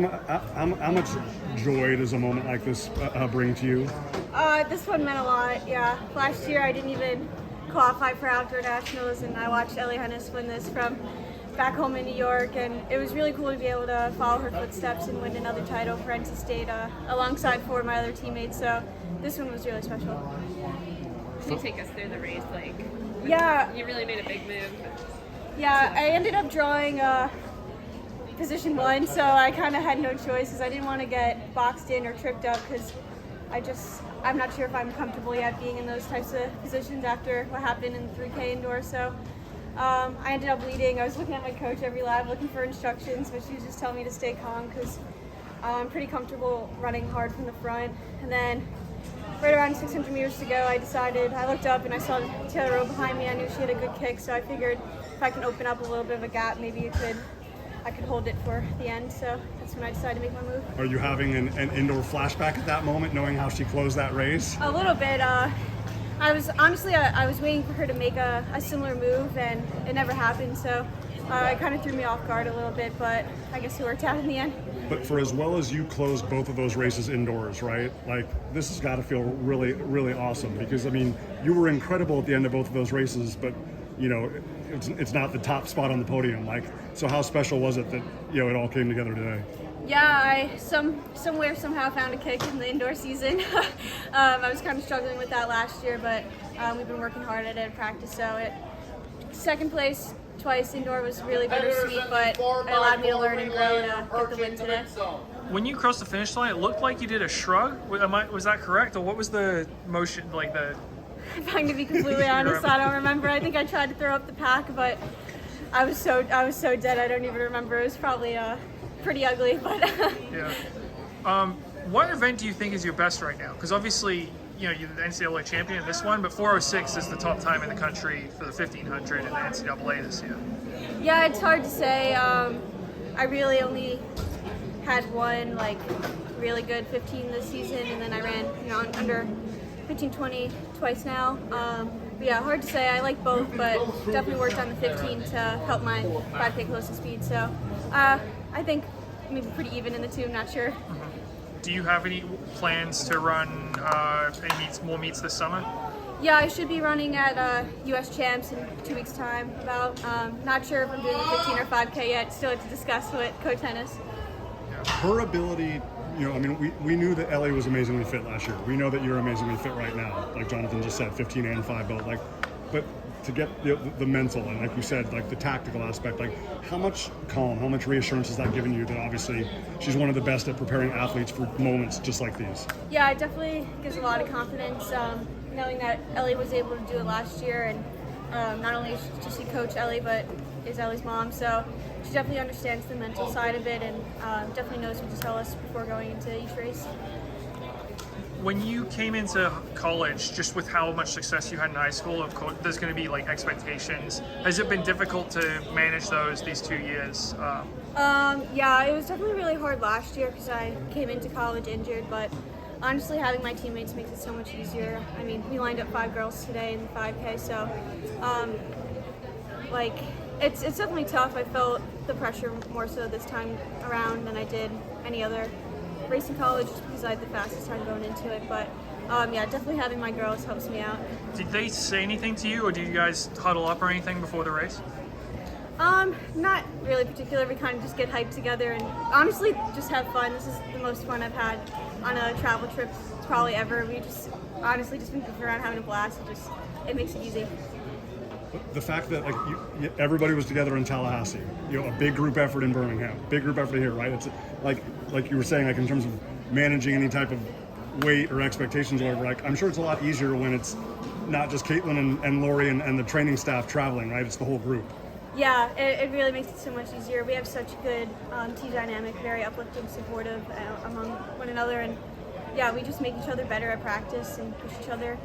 How much joy does a moment like this bring to you? This one meant a lot, yeah. Last year I didn't even qualify for outdoor nationals, and I watched Ellie Hennis win this from back home in New York, and it was really cool to be able to follow her footsteps and win another title for NC State alongside four of my other teammates, so this one was really special. Can you take us through the race? Yeah. You really made a big move. Yeah, I ended up drawing position 1, so I kind of had no choice because I didn't want to get boxed in or tripped up because I'm not sure if I'm comfortable yet being in those types of positions after what happened in the 3K indoor. So I ended up leading. I was looking at my coach every lap looking for instructions, but she was just telling me to stay calm because I'm pretty comfortable running hard from the front. And then right around 600 meters to go, I looked up and I saw Taylor Rowe behind me. I knew she had a good kick, so I figured if I can open up a little bit of a gap, maybe I could hold it for the end, so that's when I decided to make my move. Are you having an indoor flashback at that moment, knowing how she closed that race? A little bit. I was waiting for her to make a similar move, and it never happened, so it kind of threw me off guard a little bit, but I guess it worked out in the end. But for as well as you closed both of those races indoors, right? Like, this has got to feel really, really awesome because, I mean, you were incredible at the end of both of those races, but, you know, it's not the top spot on the podium. Like, so how special was it that, you know, it all came together today? Yeah, I somehow found a kick in the indoor season. I was kind of struggling with that last year, but we've been working hard at it in practice. So second place twice indoor was really bittersweet, but it allowed me to learn and grow to get the win today. When you crossed the finish line, it looked like you did a shrug. Was that correct, or what was the motion, like the? If I'm gonna be completely honest, I don't remember. I think I tried to throw up the pack, but I was so dead. I don't even remember. It was probably pretty ugly, but Yeah. What event do you think is your best right now? Because obviously, you know, you're the NCAA champion in this one, but 4:06 is the top time in the country for the 1500 in the NCAA this year. Yeah, it's hard to say. I really only had one really good 15 this season, and then I ran under 15:20 twice now. But yeah, hard to say. I like both, but definitely worked on the 15 to help my 5K closest speed. So I think maybe pretty even in the two. I'm not sure. Do you have any plans to run more meets this summer? Yeah, I should be running at U.S. Champs in 2 weeks' time. Not sure if I'm doing the 15 or 5K yet. Still have to discuss with Coach Hennis. Her ability, you know, I mean, we knew that Ellie was amazingly fit last year. We know that you're amazingly fit right now, like Jonathan just said, 15 and 5 belt. But to get the mental and, like you said, like the tactical aspect, like how much calm, how much reassurance has that given you that obviously she's one of the best at preparing athletes for moments just like these? Yeah, it definitely gives a lot of confidence knowing that Ellie was able to do it last year, and not only does she coach Ellie, but is Ellie's mom, so she definitely understands the mental side of it, and definitely knows what to tell us before going into each race. When you came into college, just with how much success you had in high school, of course, there's going to be like expectations. Has it been difficult to manage these 2 years? Yeah, it was definitely really hard last year because I came into college injured, but honestly, having my teammates makes it so much easier. I mean, we lined up 5 girls today in the 5K, so it's definitely tough. I felt the pressure more so this time around than I did any other race in college just because I had the fastest time going into it. But yeah, definitely having my girls helps me out. Did they say anything to you, or did you guys huddle up or anything before the race? Not really particular. We kind of just get hyped together and honestly just have fun. This is the most fun I've had on a travel trip probably ever. We just honestly just been goofing around having a blast. It makes it easy. The fact that everybody was together in Tallahassee, you know, a big group effort in Birmingham, big group effort here, right? It's like you were saying, like in terms of managing any type of weight or expectations or whatever. Like, I'm sure it's a lot easier when it's not just Katelyn and Lori and the training staff traveling, right? It's the whole group. Yeah, it really makes it so much easier. We have such good team dynamic, very uplifting, supportive among one another, and yeah, we just make each other better at practice and push each other.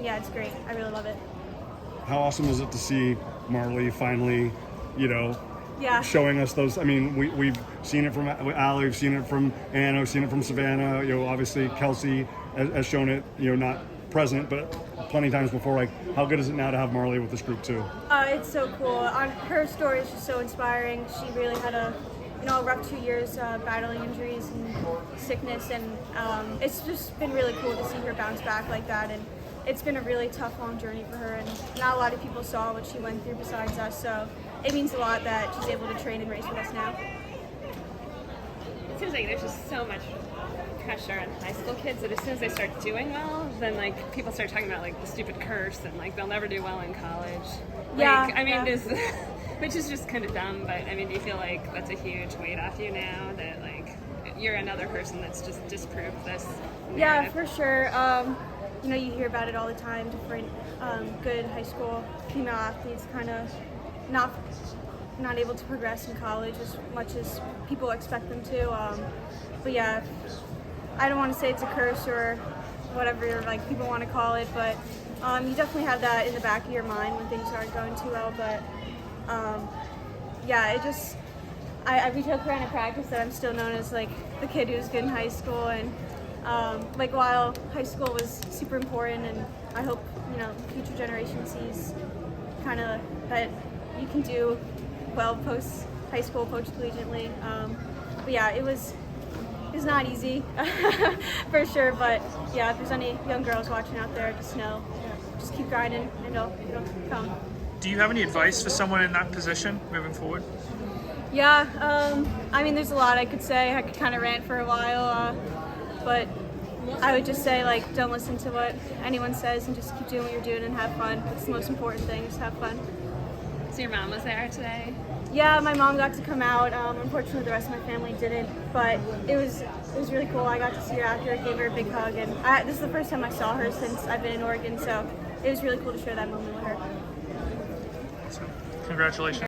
Yeah, it's great. I really love it. How awesome is it to see Marley finally, you know, yeah, showing us those? I mean, we've seen it from Allie, we've seen it from Anna, we've seen it from Savannah. You know, obviously Kelsey has shown it. You know, not present, but plenty of times before. Like, how good is it now to have Marley with this group too? It's so cool. Her story is just so inspiring. She really had a a rough 2 years battling injuries and sickness, and it's just been really cool to see her bounce back like that. And it's been a really tough, long journey for her, and not a lot of people saw what she went through besides us. So it means a lot that she's able to train and race with us now. It seems like there's just so much pressure on high school kids that as soon as they start doing well, then like people start talking about like the stupid curse and like they'll never do well in college. Yeah, Like, I mean, yeah. which is just kind of dumb. But I mean, do you feel like that's a huge weight off you now that like you're another person that's just disproved this? Yeah, narrative? for sure. You hear about it all the time. Different good high school female athletes kind of not able to progress in college as much as people expect them to. But yeah, I don't want to say it's a curse or whatever like people want to call it, but you definitely have that in the back of your mind when things aren't going too well. But yeah, we joke around in practice that I'm still known as like the kid who was good in high school, and like while high school was super important, and I hope future generation sees kind of that you can do well post high school, post collegiately. But yeah, it was not easy for sure. But yeah, if there's any young girls watching out there, just keep grinding and it'll come. Do you have any advice for someone in that position moving forward? Yeah, I mean, there's a lot I could say. I could kind of rant for a while, but I would just say, like, don't listen to what anyone says and just keep doing what you're doing and have fun. It's the most important thing, just have fun. So your mom was there today? Yeah, my mom got to come out. Unfortunately, the rest of my family didn't, but it was really cool. I got to see her after, gave her a big hug, and this is the first time I saw her since I've been in Oregon, so it was really cool to share that moment with her. So, congratulations.